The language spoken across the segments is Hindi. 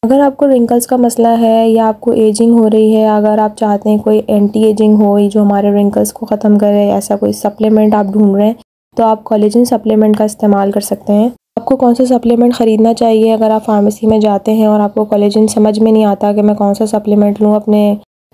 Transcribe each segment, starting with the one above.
अगर आपको रिंकल्स का मसला है या आपको एजिंग हो रही है, अगर आप चाहते हैं कोई एंटी एजिंग हो जो हमारे रिंकल्स को ख़त्म करे, ऐसा कोई सप्लीमेंट आप ढूंढ रहे हैं तो आप कोलेजन सप्लीमेंट का इस्तेमाल कर सकते हैं। आपको कौन सा सप्लीमेंट ख़रीदना चाहिए, अगर आप फार्मेसी में जाते हैं और आपको कोलेजन समझ में नहीं आता कि मैं कौन सा सप्लीमेंट लूँ अपने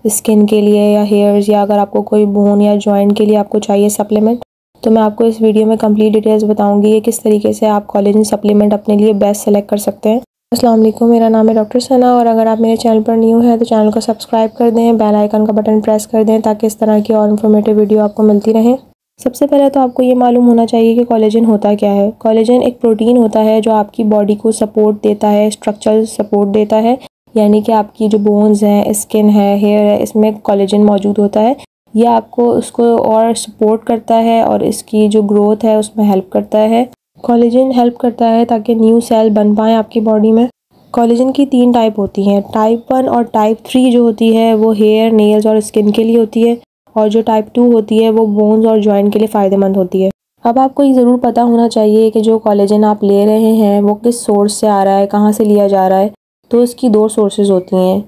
स्किन के लिए या हेयर्स, या अगर आपको कोई बोन या जॉइंट के लिए आपको चाहिए सप्लीमेंट, तो मैं आपको इस वीडियो में कंप्लीट डिटेल्स बताऊंगी कि किस तरीके से आप कोलेजन सप्लीमेंट अपने लिए बेस्ट सेलेक्ट कर सकते हैं। अस्सलाम वालेकुम, मेरा नाम है डॉक्टर सना और अगर आप मेरे चैनल पर न्यू हैं तो चैनल को सब्सक्राइब कर दें, बेल आइकन का बटन प्रेस कर दें ताकि इस तरह की और इन्फॉर्मेटिव वीडियो आपको मिलती रहे। सबसे पहले तो आपको ये मालूम होना चाहिए कि कोलेजन होता क्या है। कोलेजन एक प्रोटीन होता है जो आपकी बॉडी को सपोर्ट देता है, स्ट्रक्चरल सपोर्ट देता है, यानी कि आपकी जो बोन्स हैं, स्किन है, हेयर है, इसमें कोलेजन मौजूद होता है। ये आपको उसको और सपोर्ट करता है और इसकी जो ग्रोथ है उसमें हेल्प करता है। कोलेजन हेल्प करता है ताकि न्यू सेल बन पाएँ आपकी बॉडी में। कोलेजन की 3 टाइप होती हैं। टाइप 1 और टाइप 3 जो होती है वो हेयर, नेल्स और स्किन के लिए होती है, और जो टाइप 2 होती है वो बोन्स और जॉइंट के लिए फ़ायदेमंद होती है। अब आपको ये ज़रूर पता होना चाहिए कि जो कोलेजन आप ले रहे हैं वो किस सोर्स से आ रहा है, कहाँ से लिया जा रहा है। तो इसकी 2 सोर्सेज होती हैं।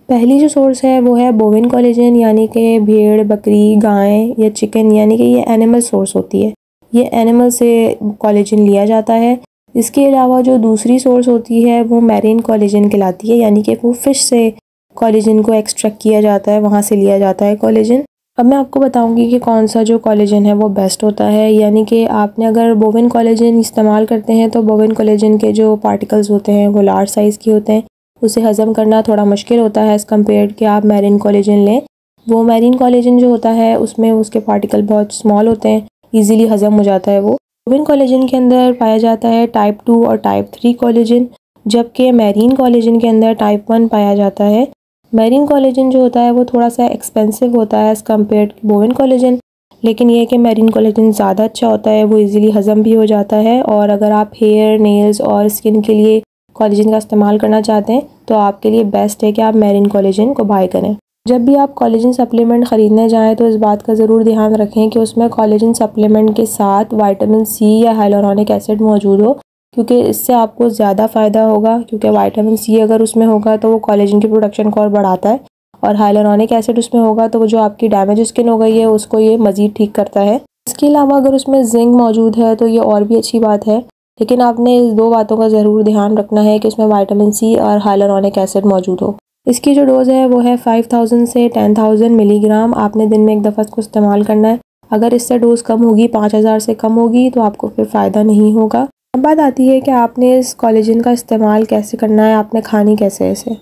पहली जो सोर्स है वो है बोविन कोलेजन, यानी कि भेड़, बकरी, गाय या चिकन, यानी कि ये एनिमल सोर्स होती है। ये एनिमल से कोलेजन लिया जाता है। इसके अलावा जो दूसरी सोर्स होती है वो मैरीन कोलेजन कहलाती है, यानी कि वो फ़िश से कोलेजन को एक्सट्रैक्ट किया जाता है, वहाँ से लिया जाता है कोलेजन। अब मैं आपको बताऊंगी कि कौन सा जो कोलेजन है वो बेस्ट होता है। यानी कि आपने अगर बोविन कोलेजन इस्तेमाल करते हैं तो बोविन कोलेजन के जो पार्टिकल्स होते हैं वो लार्ज साइज़ के होते हैं, उसे हज़म करना थोड़ा मुश्किल होता है एज़ कम्पेयर कि आप मैरीन कोलेजन लें। वो मैरीन कोलेजन जो होता है उसमें उसके पार्टिकल बहुत स्मॉल होते हैं, ईज़िली हज़म हो जाता है वो। बोविन कोलेजन के अंदर पाया जाता है टाइप 2 और टाइप 3 कोलेजन, जबकि मैरीन कोलेजन के अंदर टाइप 1 पाया जाता है। मैरीन कोलेजन जो होता है वो थोड़ा सा एक्सपेंसिव होता है as compare to bovine collagen, लेकिन ये है कि मैरीन कोलेजन ज़्यादा अच्छा होता है, वो इजीली हज़म भी हो जाता है। और अगर आप हेयर, नेल्स और स्किन के लिए कोलेजन का इस्तेमाल करना चाहते हैं तो आपके लिए बेस्ट है कि आप मैरीन कोलेजन को बाय करें। जब भी आप कोलेजन सप्लीमेंट ख़रीदने जाएँ तो इस बात का ज़रूर ध्यान रखें कि उसमें कोलेजन सप्लीमेंट के साथ विटामिन सी या हाइलुरोनिक एसिड मौजूद हो, क्योंकि इससे आपको ज़्यादा फ़ायदा होगा। क्योंकि विटामिन सी अगर उसमें होगा तो वो कोलेजन की प्रोडक्शन को और बढ़ाता है, और हाइलुरोनिक एसिड उसमें होगा तो वो जो आपकी डैमेज स्किन हो गई है उसको ये मज़ीद ठीक करता है। इसके अलावा अगर उसमें जिंक मौजूद है तो ये और भी अच्छी बात है, लेकिन आपने इस 2 बातों का ज़रूर ध्यान रखना है कि उसमें विटामिन सी और हाइलुरोनिक एसिड मौजूद हो। इसकी जो डोज़ है वो है 5000 से 10,000 मिलीग्राम। आपने दिन में एक दफ़ा इसको इस्तेमाल करना है। अगर इससे डोज़ कम होगी, 5000 से कम होगी, तो आपको फिर फ़ायदा नहीं होगा। अब बात आती है कि आपने इस कोलेजन का इस्तेमाल कैसे करना है, आपने खानी कैसे है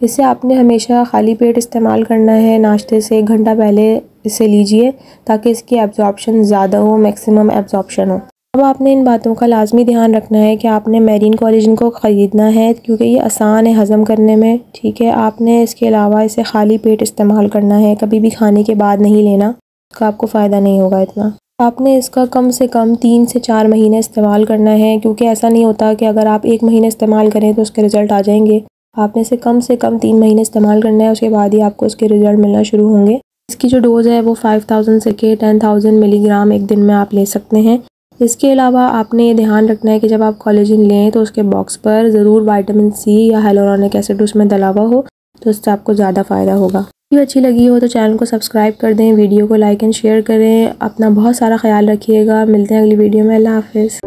इसे आपने हमेशा खाली पेट इस्तेमाल करना है। नाश्ते से 1 घंटा पहले इसे लीजिए ताकि इसकी एब्जॉर्प्शन ज़्यादा हो, मैक्सिमम एब्जॉर्प्शन हो। अब आपने इन बातों का लाजमी ध्यान रखना है कि आपने मैरीन कोलेजन को ख़रीदना है क्योंकि ये आसान है हज़म करने में, ठीक है। आपने इसके अलावा इसे खाली पेट इस्तेमाल करना है, कभी भी खाने के बाद नहीं लेना, इसका आपको फ़ायदा नहीं होगा इतना। आपने इसका कम से कम 3 से 4 महीने इस्तेमाल करना है, क्योंकि ऐसा नहीं होता कि अगर आप 1 महीने इस्तेमाल करें तो उसके रिज़ल्ट आ जाएंगे। आपने इसे कम से कम 3 महीने इस्तेमाल करना है, उसके बाद ही आपको इसके रिज़ल्ट मिलना शुरू होंगे। इसकी जो डोज़ है वो 5000 से 10,000 मिलीग्राम एक दिन में आप ले सकते हैं। इसके अलावा आपने ये ध्यान रखना है कि जब आप कोलेजन लें तो उसके बॉक्स पर ज़रूर विटामिन सी या हाइलुरोनिक एसिड उसमें डला हुआ हो, तो इससे आपको ज़्यादा फ़ायदा होगा। वीडियो अच्छी लगी हो तो चैनल को सब्सक्राइब कर दें, वीडियो को लाइक एंड शेयर करें। अपना बहुत सारा ख्याल रखिएगा। मिलते हैं अगली वीडियो में। अल्लाह हाफ़िज़।